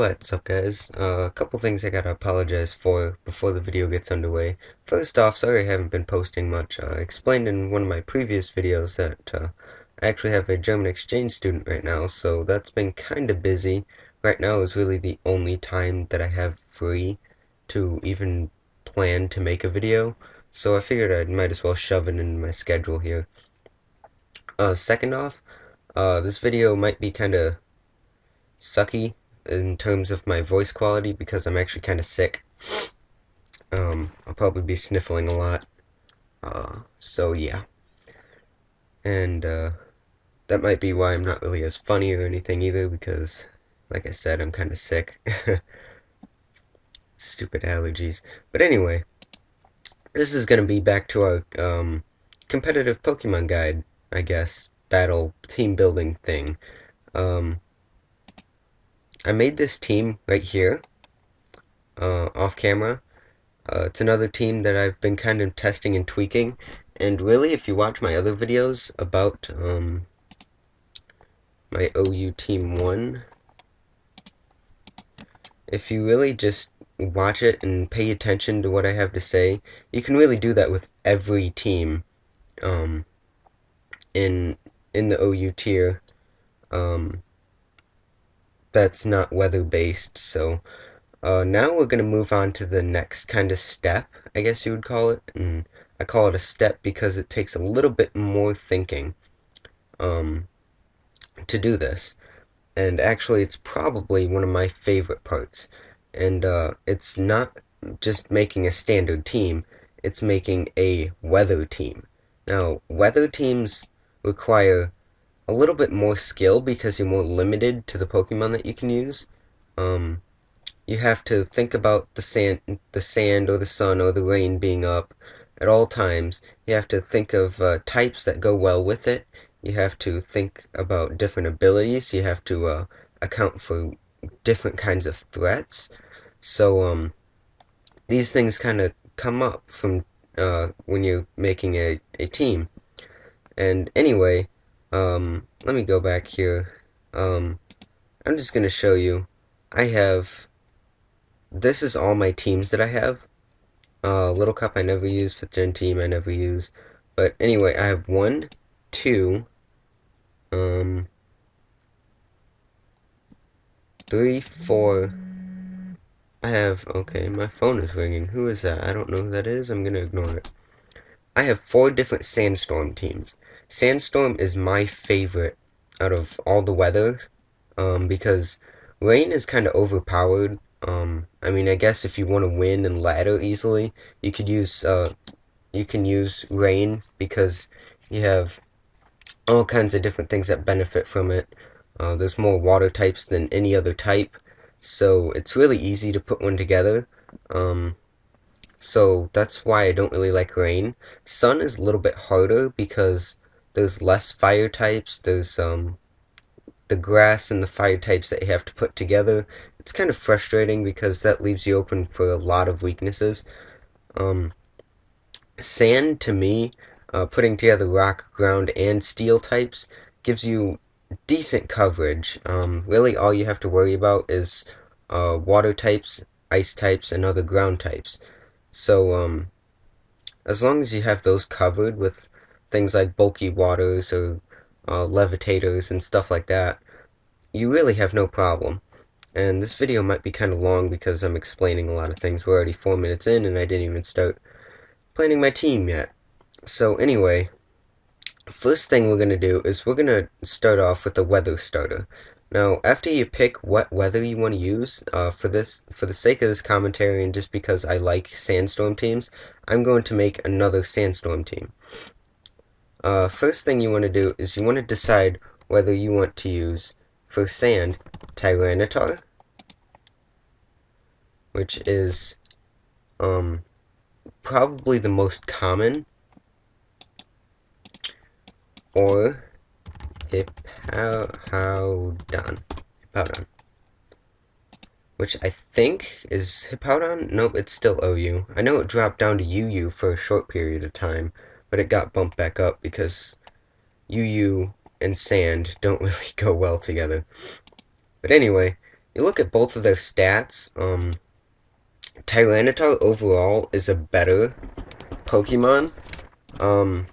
What's up, guys? A couple things I gotta apologize for before the video gets underway. First off, sorry I haven't been posting much. I explained in one of my previous videos that I actually have a German exchange student right now, so that's been kinda busy. Right now is really the only time that I have free to even plan to make a video, so I figured I might as well shove it in my schedule here. Second off, this video might be kinda sucky in terms of my voice quality because I'm actually kind of sick. I'll probably be sniffling a lot. So yeah. And that might be why I'm not really as funny or anything either because, like I said, I'm kind of sick. Stupid allergies. But anyway, this is going to be back to our competitive Pokemon guide, I guess, battle team building thing. Um, I made this team right here, off camera. It's another team that I've been kind of testing and tweaking. And really, if you watch my other videos about my OU Team 1, if you really just watch it and pay attention to what I have to say, you can really do that with every team um, in the OU tier that's not weather based. So now we're going to move on to the next kind of step, I guess you would call it. And I call it a step because it takes a little bit more thinking um, to do this. And actually, it's probably one of my favorite parts. And it's not just making a standard team, it's making a weather team. Now, weather teams require a little bit more skill because you're more limited to the Pokemon that you can use. Um, you have to think about the sand or the sun or the rain being up at all times. You have to think of types that go well with it. You have to think about different abilities. You have to account for different kinds of threats. So these things kind of come up from when you're making a team. And anyway, let me go back here. I'm just going to show you. I have This is all my teams that I have. Little Cup I never use, 5th Gen Team I never use. But anyway, I have 1, 2, 3, 4. I have, okay, my phone is ringing. Who is that? I don't know who that is. I'm gonna ignore it. I have 4 different Sandstorm teams. Sandstorm is my favorite out of all the weathers, because rain is kind of overpowered. I mean, I guess if you want to win and ladder easily, you could use you can use rain because you have all kinds of different things that benefit from it. There's more water types than any other type, so it's really easy to put one together. Um, so that's why I don't really like rain. Sun is a little bit harder because there's less fire types. There's the grass and the fire types that you have to put together. It's kind of frustrating because that leaves you open for a lot of weaknesses. Um, Sand, to me, putting together rock, ground, and steel types gives you decent coverage. Really, all you have to worry about is water types, ice types, and other ground types. So, as long as you have those covered with things like bulky waters or levitators and stuff like that, you really have no problem. And this video might be kind of long because I'm explaining a lot of things. We're already 4 minutes in and I didn't even start planning my team yet. So anyway, first thing we're going to do is we're going to start off with the weather starter. Now, after you pick what weather you want to use, for the sake of this commentary and just because I like sandstorm teams, I'm going to make another sandstorm team. First thing you want to do is you want to decide whether you want to use, for sand, Tyranitar, which is probably the most common, or Hippowdon, which I think is Hippowdon. Nope, it's still OU. I know it dropped down to UU for a short period of time, but it got bumped back up because UU and sand don't really go well together. But anyway, you look at both of their stats, Tyranitar overall is a better Pokemon. Um,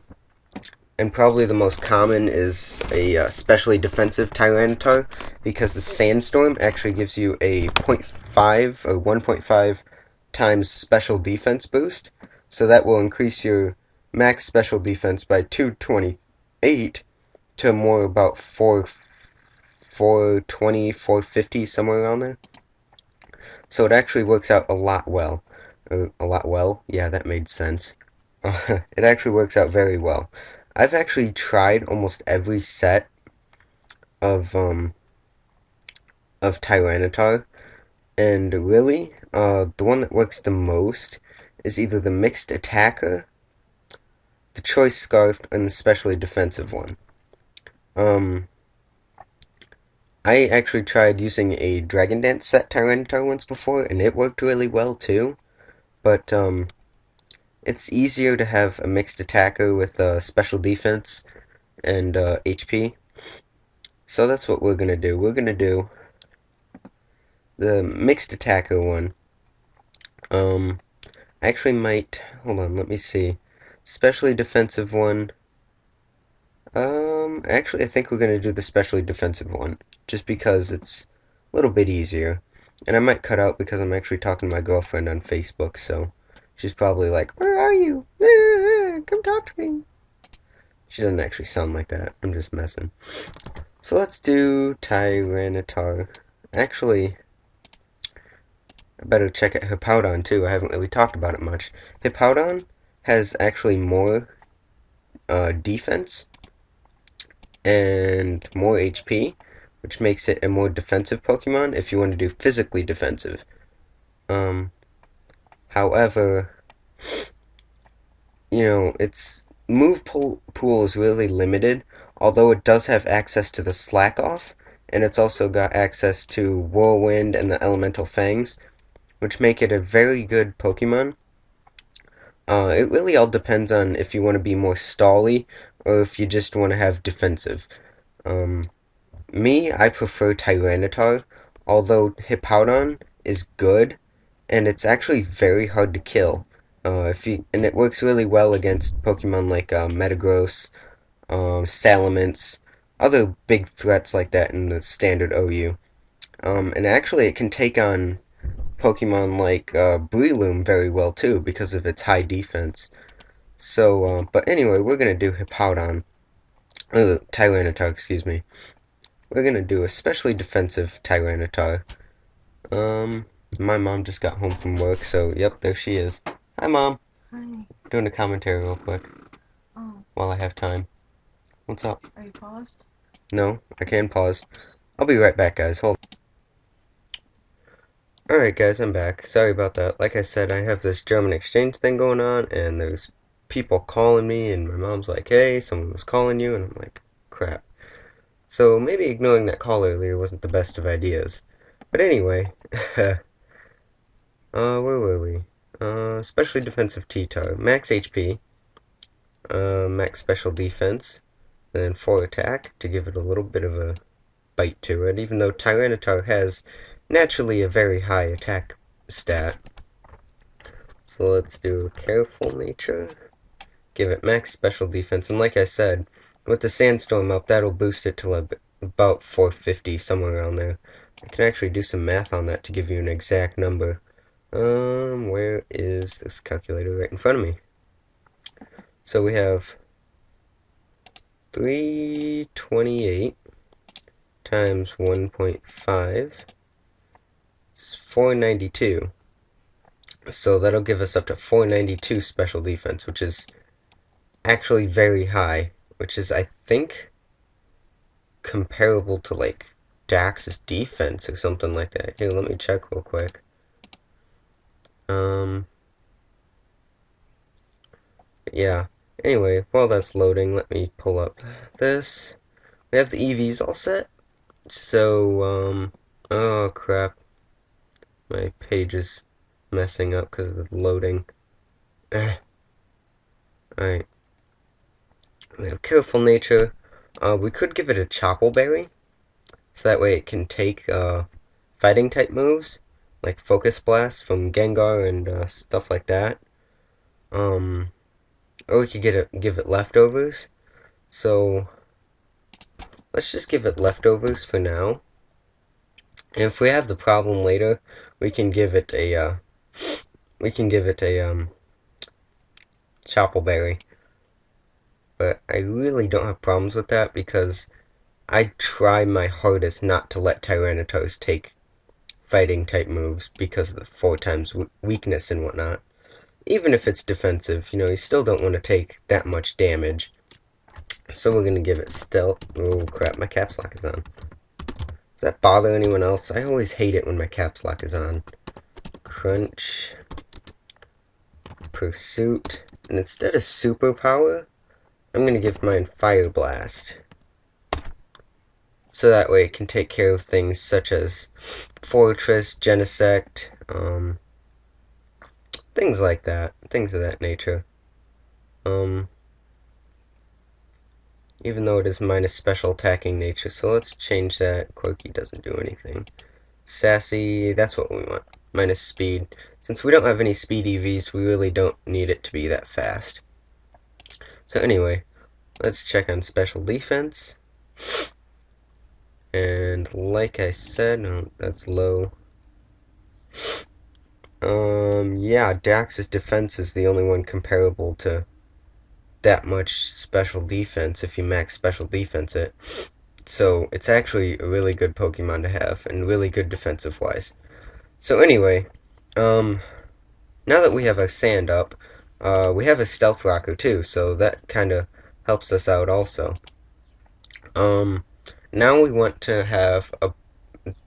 and probably the most common is a specially defensive Tyranitar because the Sandstorm actually gives you a zero point 0.5 or 1.5 times special defense boost. So that will increase your max special defense by 228 to more about 420, 450, somewhere around there. So it actually works out a lot well. A lot well? Yeah, that made sense. It actually works out very well. I've actually tried almost every set of Tyranitar, and really, the one that works the most is either the Mixed Attacker, the Choice Scarf, and the Specially Defensive one. Um, I actually tried using a Dragon Dance set Tyranitar once before, and it worked really well too. But it's easier to have a Mixed Attacker with Special Defense and HP. So that's what we're gonna do. We're gonna do the Mixed Attacker one. Um, I actually might. Hold on, let me see. Specially defensive one. Actually, I think we're gonna do the specially defensive one, just because it's a little bit easier. And I might cut out because I'm actually talking to my girlfriend on Facebook, so she's probably like, "Where are you? Come talk to me." She doesn't actually sound like that. I'm just messing. So let's do Tyranitar. Actually, I better check out Hippowdon too. I haven't really talked about it much. Hippowdon has actually more defense and more HP, which makes it a more defensive Pokemon if you want to do physically defensive. Um, However, its pool is really limited, although it does have access to the Slack Off, and it's also got access to Whirlwind and the Elemental Fangs, which make it a very good Pokemon. It really all depends on if you want to be more stally or if you just want to have defensive. Um, I prefer Tyranitar, although Hippowdon is good, and it's actually very hard to kill. And it works really well against Pokemon like Metagross, Salamence, other big threats like that in the standard OU. And actually, it can take on Pokemon like Breloom very well too because of its high defense. So, but anyway, we're gonna do Hippowdon, Tyranitar, excuse me. We're gonna do a specially defensive Tyranitar. Um, my mom just got home from work, so yep, there she is. Hi, Mom. Hi. Doing a commentary real quick Oh, while I have time. What's up? are you paused? No, I can pause. I'll be right back, guys. Hold. Alright, guys, I'm back. Sorry about that. Like I said, I have this German exchange thing going on, and there's people calling me, and my mom's like, hey, someone was calling you, and I'm like, crap. So maybe ignoring that call earlier wasn't the best of ideas. But anyway, where were we? Specially defensive T-Tar. Max HP, max special defense, and then 4 attack to give it a little bit of a bite to it, even though Tyranitar has naturally a very high attack stat. So let's do Careful Nature, give it max special defense, and like I said, with the Sandstorm up, that'll boost it to about 450, somewhere around there. I can actually do some math on that to give you an exact number. Where is this calculator? Right in front of me. So we have 328 times 1.5 is 492. So that'll give us up to 492 special defense, which is actually very high, which is, I think, comparable to like Dax's defense or something like that. Here, let me check real quick. Um, yeah. Anyway, while that's loading, let me pull up this. We have the EVs all set. So, oh crap. My page is messing up because of the loading. Alright. We have Careful Nature. We could give it a Chocoberry, so that way it can take fighting type moves, like Focus Blast from Gengar and stuff like that. Um, or we could give it leftovers. So let's just give it leftovers for now. And if we have the problem later, we can give it a Chople Berry. But I really don't have problems with that because I try my hardest not to let Tyranitar take fighting type moves because of the 4 times weakness and whatnot. Even if it's defensive, you still don't want to take that much damage. So we're gonna give it stealth. Oh crap, my caps lock is on. Does that bother anyone else? I always hate it when my caps lock is on. Crunch. Pursuit. And instead of superpower, I'm gonna give mine Fire Blast. So that way it can take care of things such as Fortress, Genesect, things like that. Things of that nature. Even though it is minus special attacking nature, so let's change that. Quirky doesn't do anything. Sassy, that's what we want. Minus speed. Since we don't have any speed EVs, we really don't need it to be that fast. So anyway, let's check on special defense. And like I said, no, that's low. Yeah, Dax's defense is the only one comparable to that much special defense if you max special defense it. So it's actually a really good Pokemon to have and really good defensive wise. So anyway, now that we have a Sand up, we have a Stealth Rocker too, so that kind of helps us out also. Now we want to have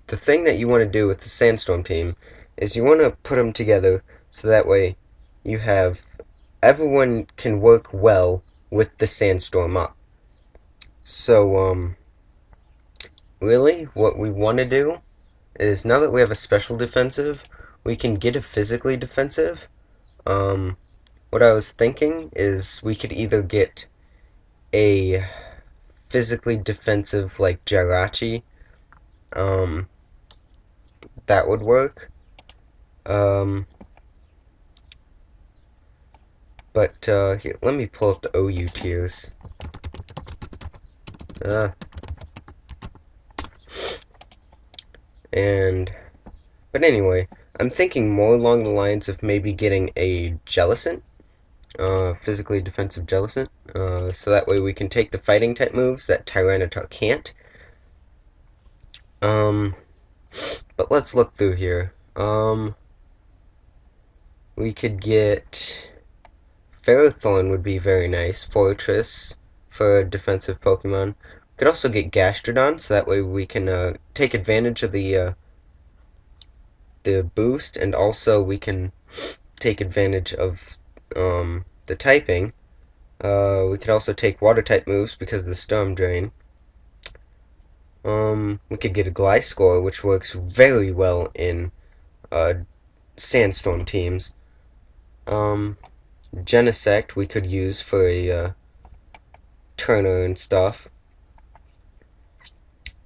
the thing that you want to do with the Sandstorm team is you want to put them together so that way you have everyone can work well with the Sandstorm up. So, really, what we want to do is now that we have a special defensive, we can get a physically defensive. What I was thinking is we could either get a physically defensive like Jirachi, that would work. But here, let me pull up the OU tiers. But anyway, I'm thinking more along the lines of maybe getting a Jellicent, physically defensive Jellicent, so that way we can take the fighting type moves that Tyranitar can't. But let's look through here. We could get Ferrothorn would be very nice. Fortress for a defensive Pokemon. We could also get Gastrodon, so that way we can take advantage of the boost, and also we can take advantage of the typing. We could also take water type moves because of the Storm Drain. We could get a Gliscor, which works very well in Sandstorm teams. Genesect we could use for a Turner and stuff.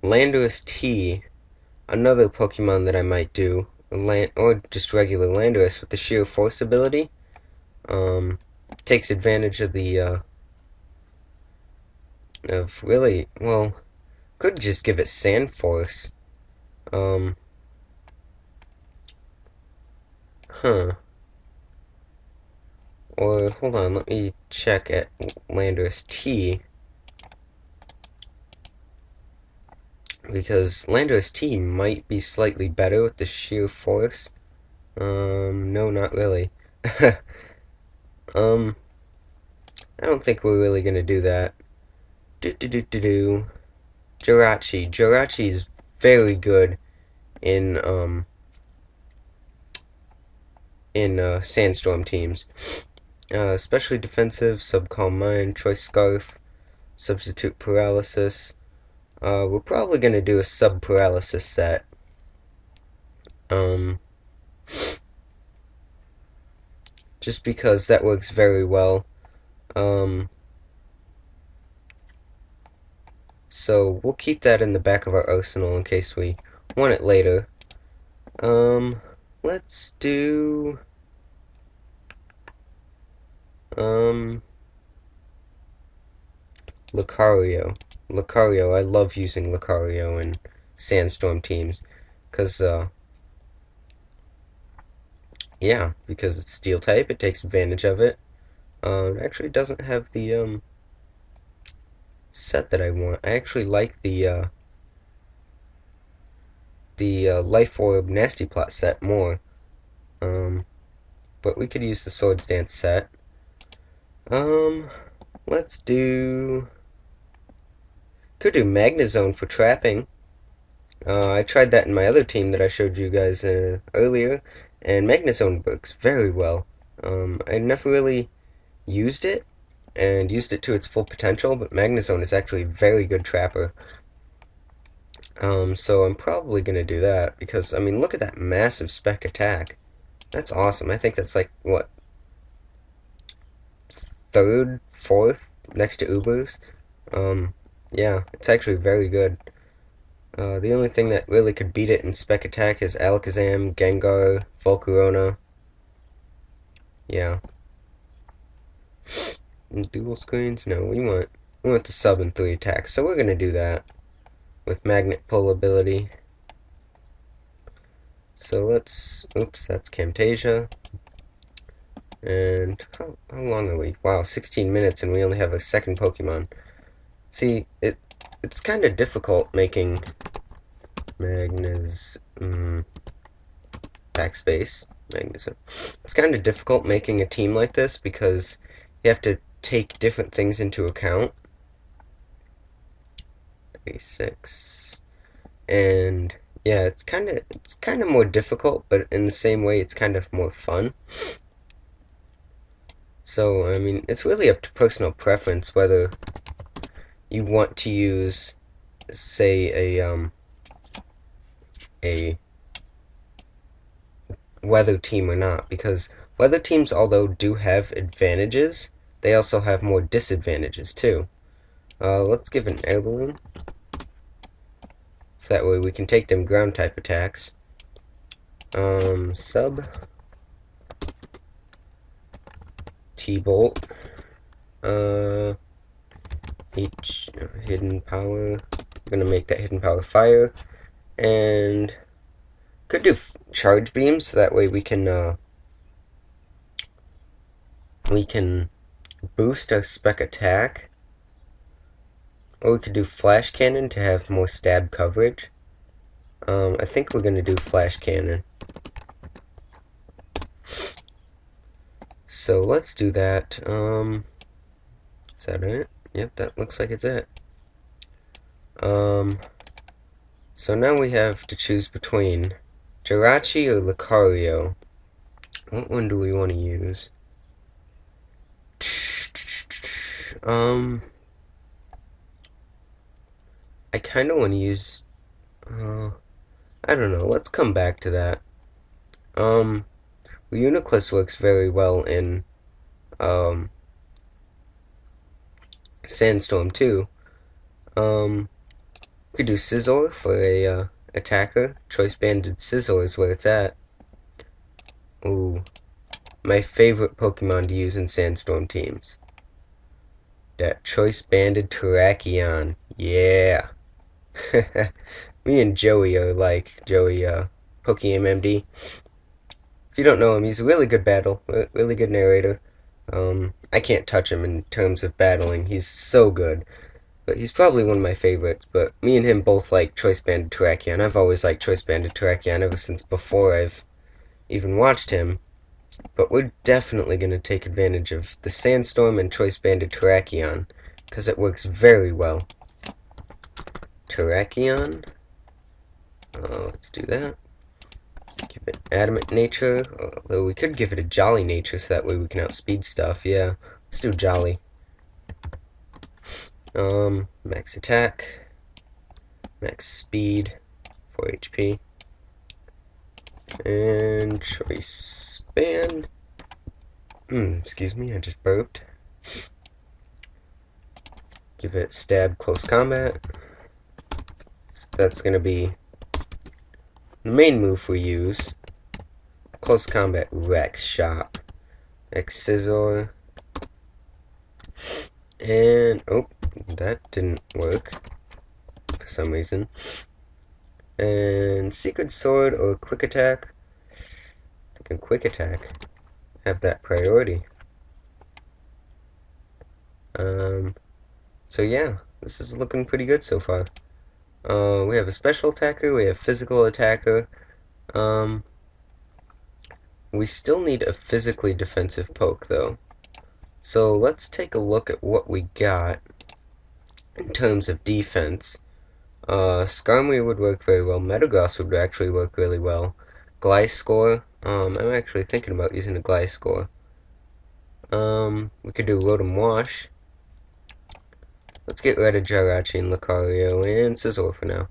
Landorus T, another Pokemon that I might do, or just regular Landorus with the sheer force ability. Takes advantage of the could just give it Sand Force. Or hold on, let me check at Landorus T. Because Landorus T might be slightly better with the sheer force. No, not really. I don't think we're really gonna do that. Jirachi. Jirachi is very good in Sandstorm teams. Especially defensive, Subcalm Mind, Choice Scarf, Substitute Paralysis. We're probably gonna do a Sub Paralysis set. Just because that works very well. So we'll keep that in the back of our arsenal in case we want it later. Let's do, um, Lucario. Lucario, I love using Lucario in Sandstorm teams, because, yeah, because it's Steel type, it takes advantage of it. It actually doesn't have the, set that I want. I actually like the Life Orb Nasty Plot set more. Um, but we could use the Swords Dance set. Um, let's do... Could do Magnezone for trapping. I tried that in my other team that I showed you guys earlier, and Magnezone works very well. I never really used it, and used it to its full potential, but Magnezone is actually a very good trapper. So I'm probably going to do that, because, I mean, look at that massive spec attack. That's awesome. I think that's like, what, third, fourth, next to Uber's? Yeah, it's actually very good. The only thing that really could beat it in spec attack is Alakazam, Gengar, Volcarona. Yeah. Dual screens? No, we want the sub and 3 attacks, so we're gonna do that with Magnet Pull ability. So let's, oops, that's Camtasia. And how long are we? Wow, 16 minutes and we only have a second Pokemon. See, it's kind of difficult making backspace, Magnetism. It's kind of difficult making a team like this because you have to take different things into account. 36. And yeah, it's kind of more difficult, but in the same way it's kind of more fun. So, I mean, it's really up to personal preference whether you want to use, say, a weather team or not, because weather teams, although do have advantages, they also have more disadvantages too. Let's give an air balloon, so that way we can take them ground type attacks. Sub T-Bolt, hidden power. I'm gonna make that hidden power fire, and could do charge beams, so that way we can boost our spec attack. Or we could do flash cannon to have more stab coverage. I think we're gonna do flash cannon. So let's do that. Is that it? Yep, that looks like it's it. So now we have to choose between Jirachi or Lucario. What one do we want to use? I kind of want to use, I don't know, let's come back to that. Uniclus works very well in, Sandstorm too. We could do Scizor for a, attacker. Choice Banded Scizor is where it's at. Ooh, my favorite Pokemon to use in Sandstorm teams. That Choice Banded Terrakion. Yeah. Me and Joey are like Joey, PokeMMD. If you don't know him, he's a really good really good narrator. I can't touch him in terms of battling. He's so good. But he's probably one of my favorites. But me and him both like Choice Banded Terrakion. I've always liked Choice Banded Terrakion ever since before I've even watched him. But we're definitely going to take advantage of the Sandstorm and Choice Banded Terrakion, because it works very well. Terrakion. Let's do that. Give it Adamant Nature, although we could give it a Jolly Nature so that way we can outspeed stuff. Yeah, let's do Jolly. Max Attack, Max Speed, 4 HP, and Choice Band. Excuse me, I just burped. Give it Stab Close Combat. That's gonna be the main move we use, Close Combat Rex Shop. X Scissor. And, oh, that didn't work for some reason. And Secret Sword or Quick Attack. I can Quick Attack. Have that priority. So yeah, this is looking pretty good so far. We have a special attacker, we have physical attacker. We still need a physically defensive poke though. So let's take a look at what we got in terms of defense. Skarmory would work very well. Metagross would actually work really well. Gliscor, I'm actually thinking about using a Gliscor. We could do Rotom Wash. Let's get rid of Jirachi and Lucario and Scizor for now.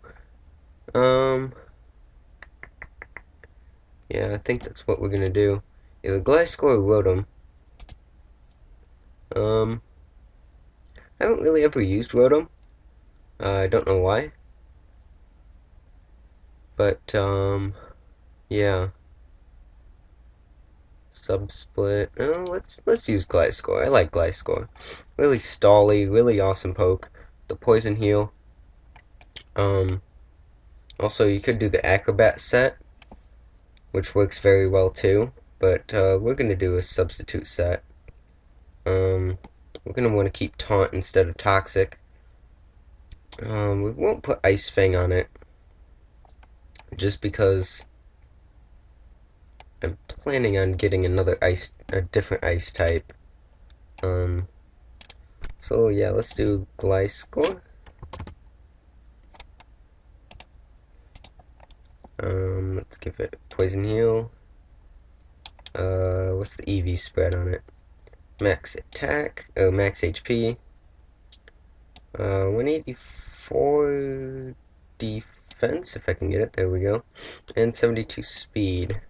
Yeah, I think that's what we're gonna do. Either Gliscor or Rotom. I haven't really ever used Rotom. I don't know why. But, yeah. Subsplit. Oh, let's use Gliscor. I like Gliscor. Really stally, really awesome poke. The Poison Heal. Also you could do the Acrobat set, which works very well too. But we're gonna do a substitute set. We're gonna want to keep Taunt instead of Toxic. We won't put Ice Fang on it, just because I'm planning on getting a different ice type. So yeah, let's do Gliscor. Let's give it Poison Heal. What's the EV spread on it? Max attack, max HP. 184 defense, if I can get it. There we go. And 72 speed.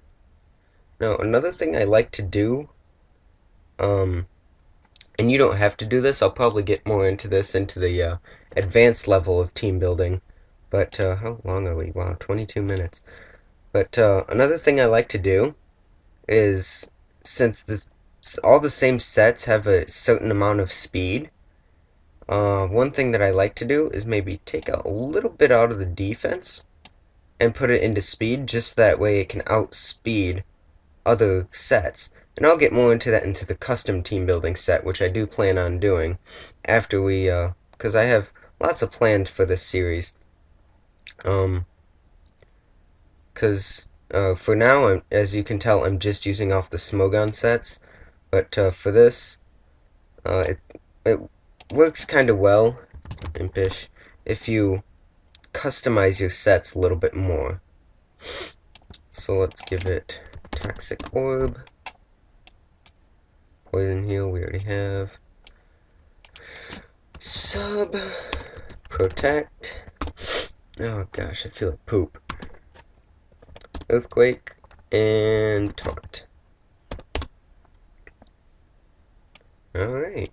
Now, another thing I like to do, and you don't have to do this, I'll probably get more into this, into the advanced level of team building. But, how long are we? Wow, 22 minutes. But, another thing I like to do is, since all the same sets have a certain amount of speed, one thing that I like to do is maybe take a little bit out of the defense and put it into speed, just that way it can outspeed other sets. And I'll get more into that into the custom team building set, which I do plan on doing after we, because I have lots of plans for this series. Because for now, as you can tell, I'm just using off the Smogon sets, but for this, it works kind of well, Impish, if you customize your sets a little bit more. So let's give it Toxic Orb. Poison Heal, we already have. Sub. Protect. Oh gosh, I feel like poop. Earthquake. And Taunt. Alright.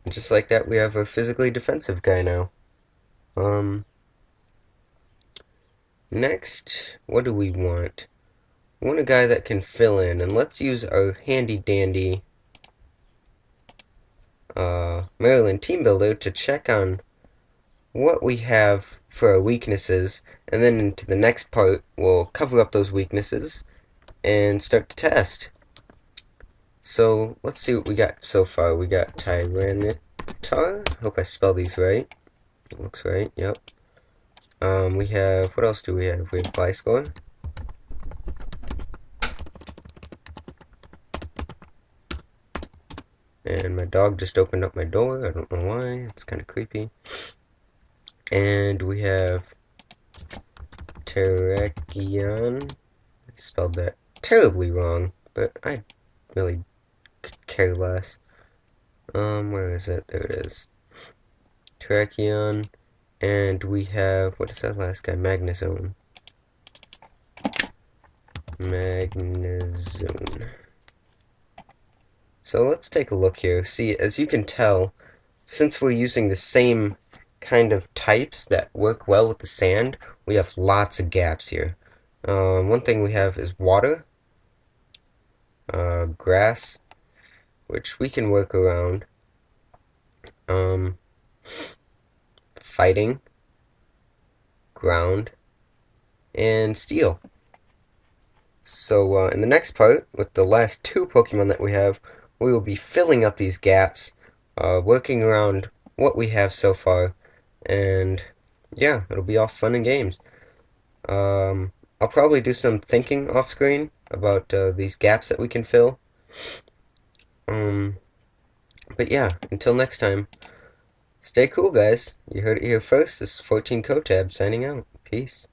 Just like that, we have a physically defensive guy now. Next, what do we want? We want a guy that can fill in, and let's use our handy dandy Maryland Team Builder to check on what we have for our weaknesses, and then into the next part, we'll cover up those weaknesses and start to test. So, let's see what we got so far. We got Tyranitar. Hope I spelled these right. Looks right, yep. We have, what else do we have? We have Gliscor. And my dog just opened up my door. I don't know why. It's kind of creepy. And we have Terrakion. I spelled that terribly wrong, but I really could care less. Where is it? There it is. Terrakion. And we have, what is that last guy? Magnezone. Magnezone. So let's take a look here. See, as you can tell, since we're using the same kind of types that work well with the sand, we have lots of gaps here. One thing we have is water, grass, which we can work around, um, fighting, ground, and steel. So in the next part, with the last two Pokemon that we have, we will be filling up these gaps, working around what we have so far, and yeah, it'll be all fun and games. I'll probably do some thinking off screen about these gaps that we can fill. Um, but yeah, until next time, stay cool, guys. You heard it here first. This is 14 Kotab signing out. Peace.